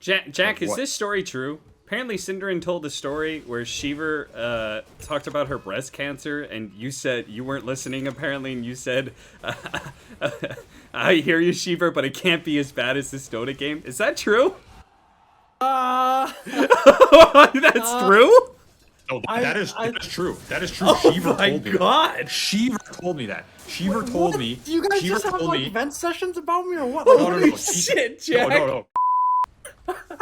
Jack, is what? this story true? Apparently, Cinderin told a story where Shiver talked about her breast cancer, and you said you weren't listening, apparently, and you said, I hear you, Shiver, but it can't be as bad as this Dota game. Is that true? That's true? No, that is true. That is true. Shiver told me. God. Shiver told me that. Shiver told me. Do you guys Shiver just have told like me. vent sessions about me or what? Holy shit, Jack. No.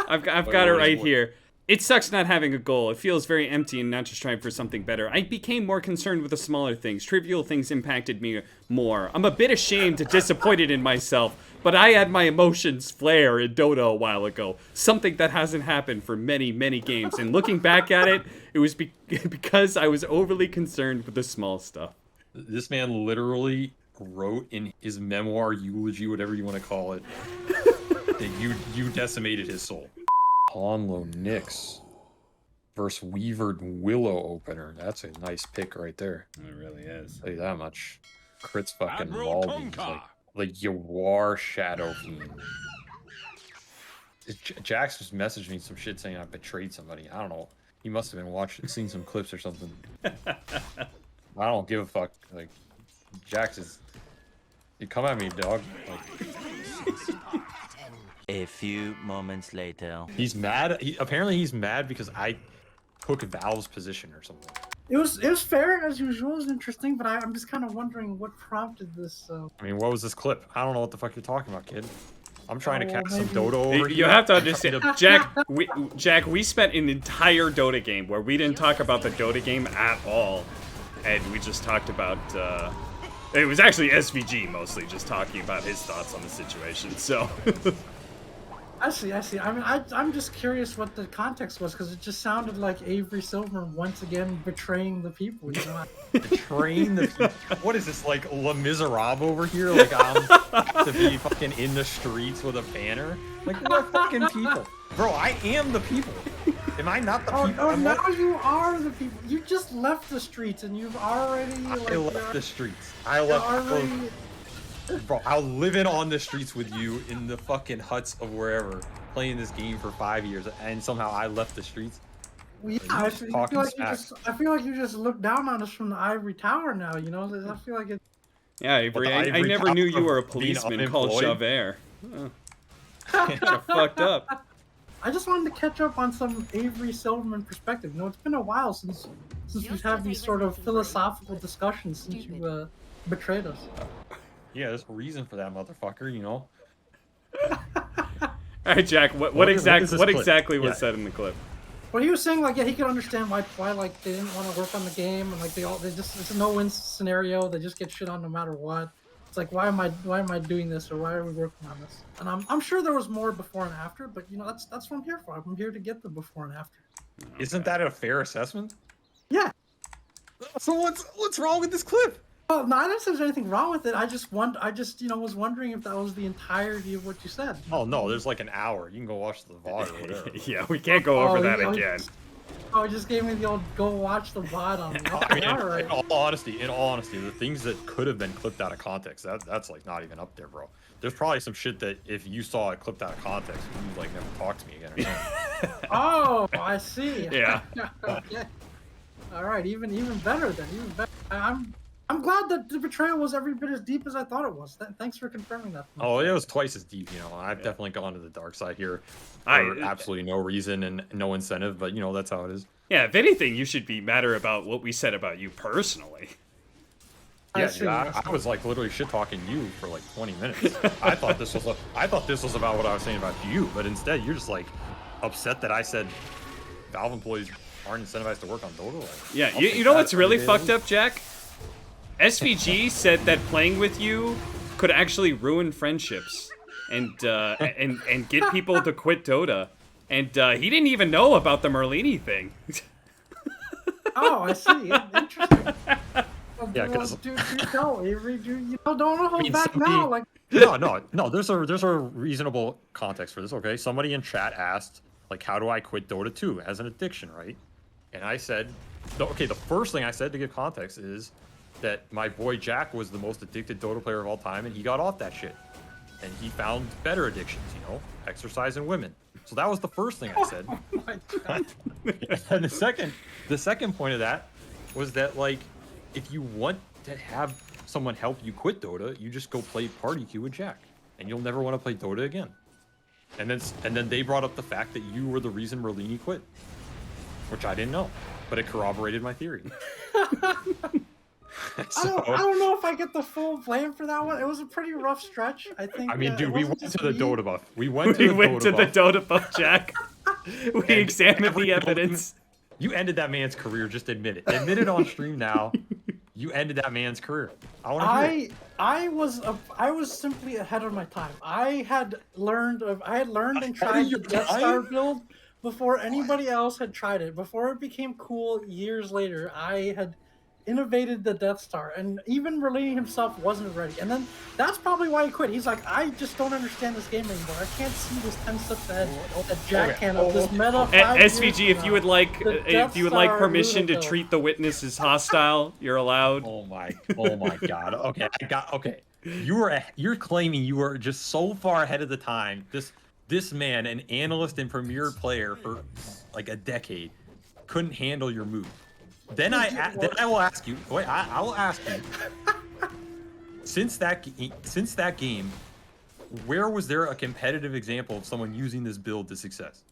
I've got it right here. It sucks not having a goal. It feels very empty and not just trying for something better. I became more concerned with the smaller things. Trivial things impacted me more. I'm a bit ashamed and disappointed in myself, but I had my emotions flare in Dota a while ago. Something that hasn't happened for many, many games. And looking back at it, it was because I was overly concerned with the small stuff. This man literally wrote in his memoir, eulogy, whatever you want to call it, that you decimated his soul. Onlo Nyx versus Weavered Willow opener. That's a nice pick right there. It really is. I'll tell you that much. Crit's fucking Admiral Maldives. Like Yawar Shadow Fiend. Jax just messaged me some shit saying I betrayed somebody. I don't know. He must have been seen some clips or something. I don't give a fuck. Like, Jax is... You come at me, dog. Like... A few moments later. He's mad. Apparently he's mad because I took Valve's position or something. It was fair as usual. It was interesting, but I'm just kind of wondering what prompted this. I mean, what was this clip? I don't know what the fuck you're talking about, kid. I'm trying to catch some Dota over You here. have to understand, Jack, we spent an entire Dota game where we didn't talk about the Dota game at all, and we just talked about. It was actually SVG mostly just talking about his thoughts on the situation. So. I see. I mean, I'm just curious what the context was because it just sounded like Avery Silverman once again betraying the people. You know? Betraying the people? What is this, like Les Miserables over here? Like I'm to be fucking in the streets with a banner? Like what fucking people? Bro, I am the people. Am I not the people? Oh, now you are the people. You just left the streets and you've already. I left the streets. I left. Bro, I'll live on the streets with you in the fucking huts of wherever, playing this game for 5 years, and somehow I left the streets. Well, yeah, I feel like you just look down on us from the ivory tower now. You know, I feel like it. Yeah, Avery, I never knew you were a policeman called Javert. Kind of fucked up. I just wanted to catch up on some Avery Silverman perspective. You know, it's been a while since we've had these sort of philosophical discussions since you betrayed us. Yeah, there's a reason for that, motherfucker. You know. All right, Jack. What exactly was said in the clip? Well, he was saying like, yeah, he could understand why like they didn't want to work on the game and like it's a no-win scenario. They just get shit on no matter what. It's like why am I doing this or why are we working on this? And I'm sure there was more before and after, but you know that's what I'm here for. I'm here to get the before and after. Isn't that a fair assessment? Yeah. So what's wrong with this clip? Well, no, I didn't say there's anything wrong with it. I just was wondering if that was the entirety of what you said. Oh no, there's like an hour. You can go watch the VOD or whatever. Yeah, we can't go over that again. He just gave me the old go watch the VOD on me. I mean, all right. in all honesty, the things that could have been clipped out of context, that's like not even up there, bro. There's probably some shit that if you saw it clipped out of context, you'd like never talk to me again or something. Oh, I see. Yeah. Okay. All right, even better then. Even better. I'm glad that the betrayal was every bit as deep as I thought it was. Thanks for confirming that. Oh, it was twice as deep, you know. I've definitely gone to the dark side here for absolutely no reason and no incentive, but you know, that's how it is. Yeah, if anything, you should be madder about what we said about you personally. Yeah, dude, I was like literally shit talking you for like 20 minutes. I thought this was about what I was saying about you, but instead you're just like upset that I said Valve employees aren't incentivized to work on Dota. Like, yeah, you know what's really fucked up, Jack? SVG said that playing with you could actually ruin friendships and get people to quit Dota. And he didn't even know about the Merlini thing. Oh, I see. Interesting. Yeah, because Avery, don't hold back now. Like no. There's a reasonable context for this. Okay, somebody in chat asked like, how do I quit Dota 2 as an addiction, right? And I said, okay, the first thing I said to give context is that my boy Jack was the most addicted Dota player of all time, and he got off that shit. and he found better addictions, exercise and women. So that was the first thing I said. Oh my God. And the second point of that was that, like, if you want to have someone help you quit Dota, you just go play party queue with Jack, and you'll never want to play Dota again. And then they brought up the fact that you were the reason Merlini quit, which I didn't know, but it corroborated my theory. So, I don't know if I get the full blame for that one. It was a pretty rough stretch, I think. I mean, dude, we went to the me. Dota buff. We went to the Dota buff, Jack. We examined the evidence. You ended that man's career. Just admit it. Admit it on stream now. You ended that man's career. I want to hear it. I was simply ahead of my time. I had learned and tried the Death Star build before anybody else had tried it. Before it became cool years later, I had innovated the Death Star, and even Merlini himself wasn't ready. And then that's probably why he quit. He's like, I just don't understand this game anymore. I can't see this 10 steps ahead that Jack can of this meta. SVG, if you would like permission to treat the witness as hostile, you're allowed. Oh my God. Okay. You're claiming you were just so far ahead of the time. This man, an analyst and premier player for like a decade, couldn't handle your move. Then I will ask you. Wait, I will ask you. Since that game, where was there a competitive example of someone using this build to success?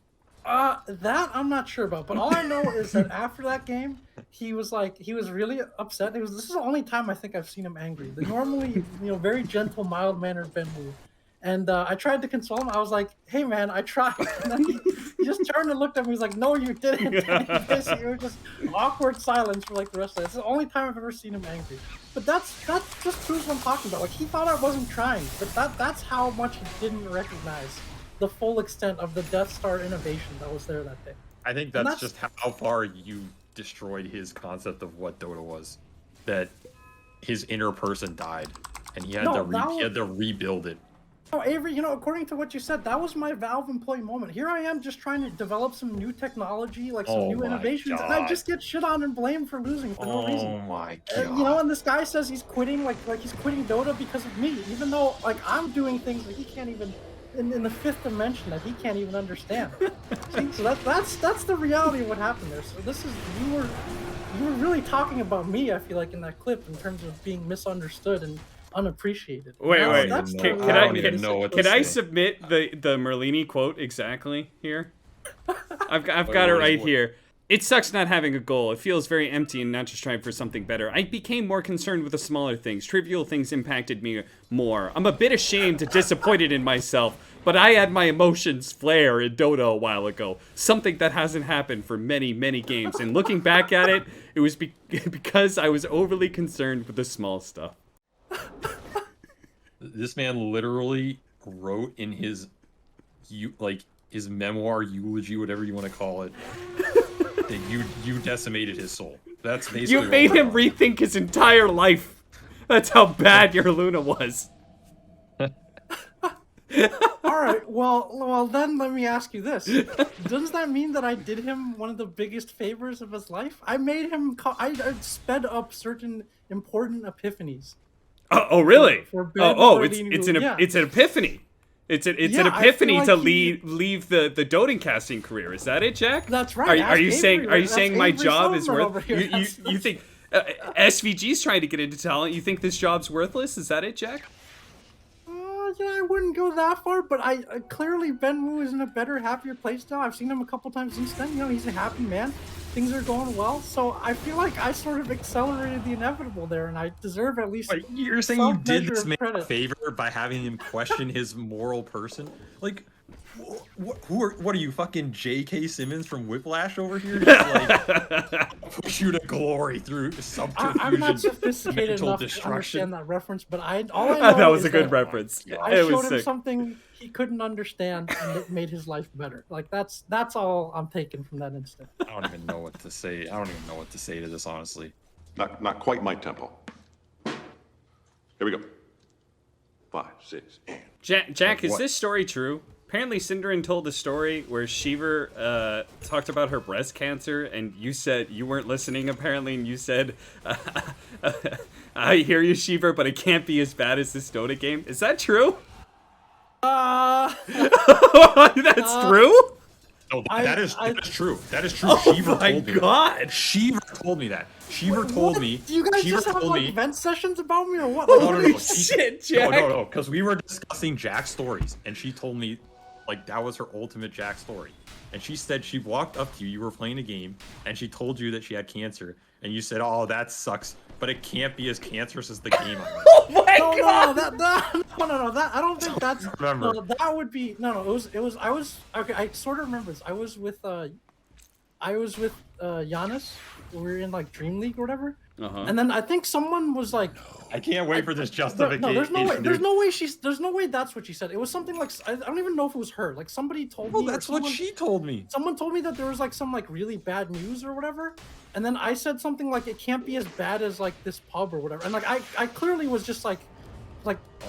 That I'm not sure about. But all I know is that after that game, he was really upset. This is the only time I think I've seen him angry. The normally, very gentle, mild-mannered Benwu. And I tried to console him. I was like, hey, man, I tried. And then he just turned and looked at me. He's like, no, you didn't. And it was just awkward silence for like the rest of it. It's the only time I've ever seen him angry. But that just proves what I'm talking about. Like, he thought I wasn't trying. But that's how much he didn't recognize the full extent of the Death Star innovation that was there that day. I think that's just how far you destroyed his concept of what Dota was. That his inner person died. And he had to rebuild it. Oh, Avery, according to what you said, that was my Valve employee moment. Here I am just trying to develop some new technology, like some new innovations, and I just get shit on and blamed for losing for no reason. Oh my God. And this guy says he's quitting, like he's quitting Dota because of me, even though, like, I'm doing things that he can't even, in the fifth dimension, that he can't even understand. See, so that's the reality of what happened there. So you were really talking about me, I feel like, in that clip, in terms of being misunderstood and unappreciated. Wait. Can I say. submit the Merlini quote exactly here? I've got it right here. It sucks not having a goal. It feels very empty and not just trying for something better. I became more concerned with the smaller things. Trivial things impacted me more. I'm a bit ashamed and disappointed in myself, but I had my emotions flare in Dota a while ago. Something that hasn't happened for many, many games. And looking back at it, it was because I was overly concerned with the small stuff. This man literally wrote in his memoir, eulogy, whatever you want to call it, that you decimated his soul. That's basically you made him rethink his entire life. That's how bad your Luna was. All right, well then let me ask you this: does that mean that I did him one of the biggest favors of his life? I made him. I sped up certain important epiphanies. Oh really? It's an epiphany. It's an epiphany like to leave the Doting casting career. Is that it, Jack? That's right. Are you saying my job is worth? You think SVG's trying to get into talent? You think this job's worthless? Is that it, Jack? I wouldn't go that far, but I clearly Benwu is in a better, happier place now. I've seen him a couple times since then. He's a happy man. Things are going well, so I feel like I sort of accelerated the inevitable there, and I deserve at least. Wait, you're saying you did this man credit. a favor by having him question his moral person? Like, what are you, fucking J.K. Simmons from Whiplash over here? Just like push you to glory through subterfuge. I'm not sophisticated mental enough to destruction. understand that reference, but all I know that was is a good that reference. I It was showed him sick. something he couldn't understand, and it made his life better. Like that's all I'm taking from that instant. I don't even know what to say. I don't even know what to say to this, honestly. Not quite my tempo. Here we go. 5, 6, and... Jack, is what? this story true? Apparently, Cinderin told a story where Shiver talked about her breast cancer, and you said you weren't listening, apparently, and you said, I hear you, Shiver, but it can't be as bad as this Dota game. Is that true? That's true? No, I- that is I- true. That is true. Oh Shiver my told me god. that. Shiver told me that. Shiver told What? me. Do you guys Shiver just have told like me. vent sessions about me or what? No, Like, no, what no, are no. you- Shit, No, Jack. no, because we were discussing Jack's stories, and she told me, like, that was her ultimate Jack story. And she said she walked up to you, you were playing a game, and she told you that she had cancer, and you said, "Oh, that sucks, but it can't be as cancerous as the game." I'm in." Oh my No, god. that I don't think that's. Remember. No, that would be no. It was. I was okay. I sort of remember this. I was with Giannis. We were in like Dream League or whatever. Uh-huh. And then I think someone was like, I can't wait for this justification. no, there's no way. There's dude. no way there's no way that's what she said. It was something like I don't even know if it was her. Like somebody told Well, me. or that's what someone- she told me. Someone told me that there was like some like really bad news or whatever, and then I said something like it can't be as bad as like this pub or whatever, and like I clearly was just like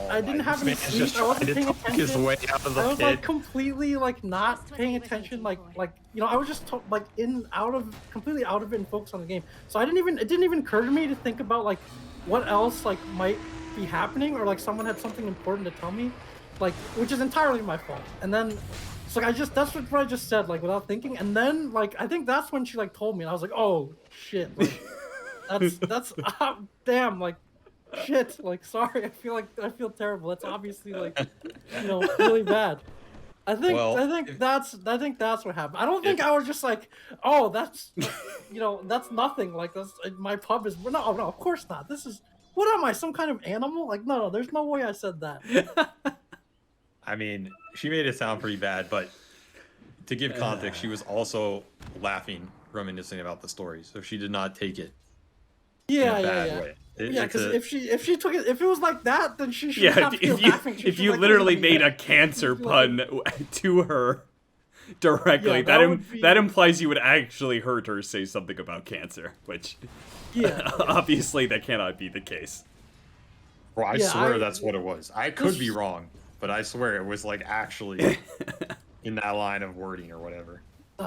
I didn't have any This man's sleep. just I wasn't trying to paying talk his attention. way out of the I was pit. like completely like not paying attention, like you know I was just like completely out of it and focused on the game. So it didn't even occur to me to think about like what else like might be happening or like someone had something important to tell me, like which is entirely my fault. And then it's like that's what I just said like without thinking. And then like I think that's when she like told me and I was like, oh shit, like, that's damn, like shit, like sorry, I feel terrible. That's obviously like you know really bad. I think that's what happened. I don't think I was just like, oh, that's you know that's nothing. Like that's my pub is no, of course not. This is what am I, some kind of animal? Like no, there's no way I said that. I mean, she made it sound pretty bad, but to give context, she was also laughing, reminiscing about the story, so she did not take it Yeah, in a yeah, bad yeah. way. Yeah, because if she took it, if it was like that, then she should Yeah, not be laughing. She if should, you like, literally really made a cancer pun to her directly, Yeah, that would be- that implies you would actually hurt her say something about cancer, which yeah. obviously that cannot be the case. Bro, I Yeah, swear I- that's what it was. I could be This- wrong, but I swear it was like actually in that line of wording or whatever.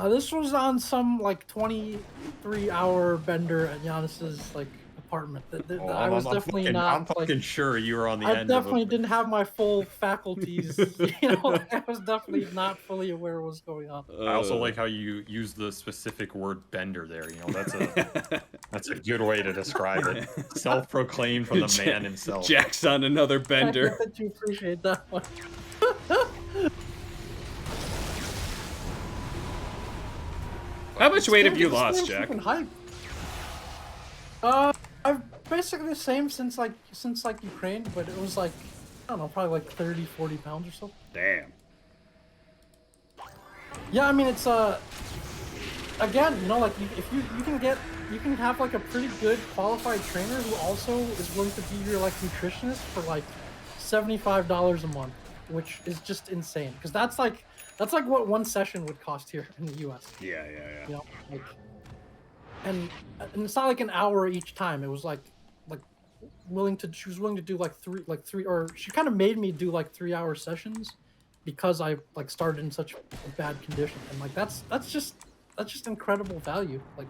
This was on some like 23-hour bender at Giannis's like apartment. Oh, I was definitely not. I'm fucking sure you were on the I end definitely of it. didn't have my full faculties. You know, I was definitely not fully aware of what was going on. I also like how you use the specific word bender there. You know, that's a good way to describe it. Self-proclaimed from the man himself. Jack's on another I bender. hope that you appreciate that one. How much weight have This you game's lost, Jack? freaking hype. I've basically the same since Ukraine, but it was like I don't know, probably like 30, 40 pounds or so. Damn. Yeah, I mean it's again, you know, like if you can have like a pretty good qualified trainer who also is willing to be your like nutritionist for like $75 a month, which is just insane because that's like what one session would cost here in the US. Yeah. You know, like, and it's not like an hour each time. It was like she was willing to do like three, or she kind of made me do like 3-hour sessions because I like started in such a bad condition, and like that's just incredible value. Like,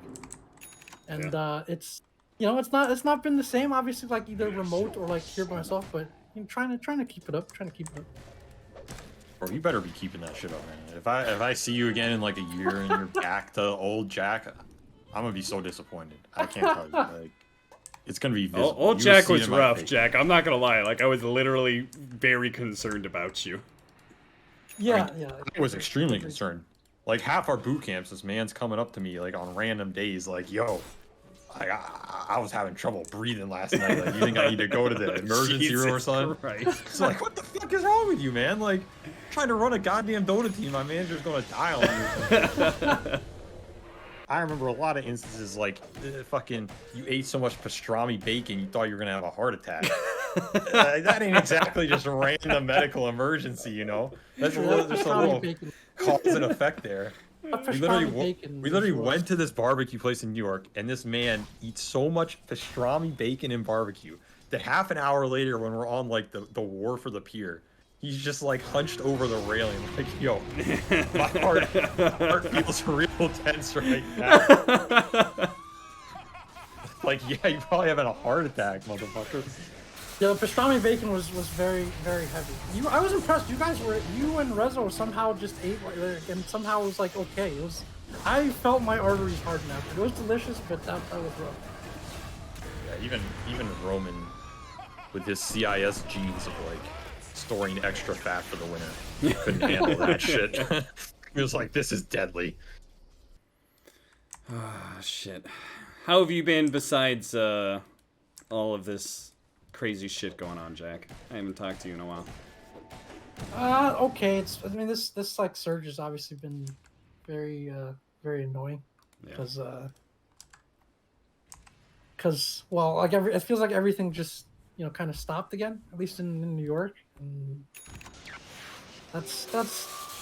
and it's you know it's not been the same obviously like either remote or like here by myself, but you know, trying to keep it up, Bro, you better be keeping that shit up, man. If I see you again in like a year and you're back to old Jack, I'm gonna be so disappointed. I can't tell you. Like, it's gonna be visible. Old You Jack see it was in my rough, face. Jack. I'm not gonna lie. Like, I was literally very concerned about you. Yeah. I was extremely concerned. Like half our boot camps, this man's coming up to me like on random days, like, "Yo, I was having trouble breathing last night. Like, you think I need to go to the emergency room or Jesus something?" Christ. It's like, what the fuck is wrong with you, man? Like, trying to run a goddamn Dota team, my manager's gonna die on you. I remember a lot of instances like, fucking, you ate so much pastrami bacon, you thought you were gonna have a heart attack. That ain't exactly just a random medical emergency, you know? That's just a little Bacon. cause and effect there. A We literally, pastrami bacon we literally is worse. went to this barbecue place in New York, and this man eats so much pastrami bacon and barbecue that half an hour later, when we're on like the wharf for the pier, he's just like hunched over the railing, like, "Yo, my heart feels real tense right now." Like, yeah, you're probably having a heart attack, motherfucker. Yeah, the pastrami bacon was very heavy. I was impressed. You and Rezo somehow just ate and somehow it was like okay. It was. I felt my arteries harden after. It was delicious, but that was rough. Yeah, even Roman with his CIS genes of like storing extra fat for the winter couldn't handle that shit. He was like, this is deadly. Oh, shit. How have you been besides all of this crazy shit going on, Jack? I haven't talked to you in a while. Okay. I mean, this like surge has obviously been very annoying because well, like it feels like everything just kind of stopped again, at least in New York, and that's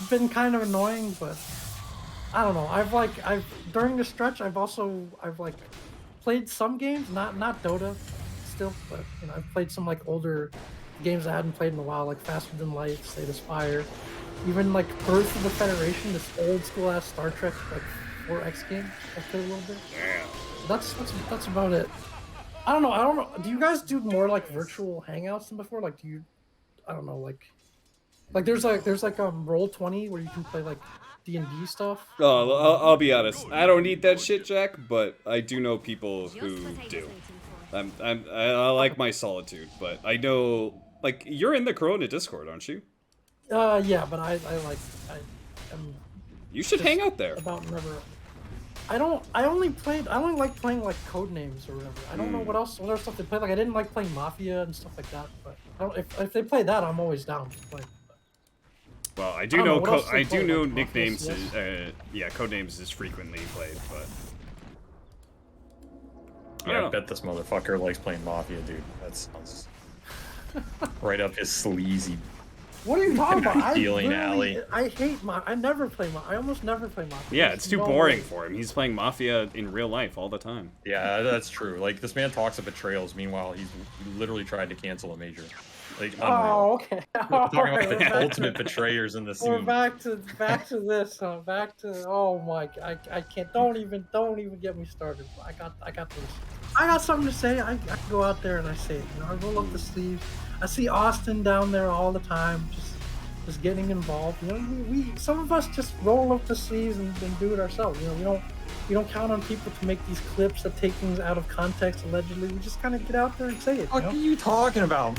been kind of annoying. But I don't know. I've during the stretch I've like played some games, not Dota still, but I've played some like older games I hadn't played in a while, like Faster Than Light, Slay the Spire, even like Birth of the Federation, this old school ass Star Trek like 4X game I played a little bit. That's about it. I don't know. Do you guys do more like virtual hangouts than before? Like, do you? I don't know. Like there's Roll20 where you can play like D&D stuff. Oh, I'll be honest. I don't need that shit, Jack, but I do know people who do. I like my solitude, but I know like you're in the Corona Discord, aren't you? Yeah, but I am. You should hang out there. About never. I only like playing like code names or whatever. I don't know what other stuff they play. Like I didn't like playing Mafia and stuff like that. But if they play that, I'm always down to play. Well, I do know like, nicknames. Mafia, Yeah, codenames is frequently played, but Yeah, I bet this motherfucker likes playing Mafia, dude. That sounds right up his sleazy. What are you talking about? Healing alley. I hate Mafia. I never play Mafia. I almost never play Mafia. yeah, it's too boring for him. He's playing Mafia in real life all the time. Yeah, that's true. Like this man talks of betrayals. Meanwhile, he literally tried to cancel a major. Like, unreal. Oh, okay. We're talking about Alright, the ultimate betrayers in the scene. We're back to this. Back to oh my! I can't. Don't even get me started. I got something to say. I can go out there and I say it. I roll up the sleeves. I see Austin down there all the time, just getting involved. We some of us just roll up the sleeves and do it ourselves. We don't count on people to make these clips that take things out of context allegedly. We just kind of get out there and say it. What are you talking about?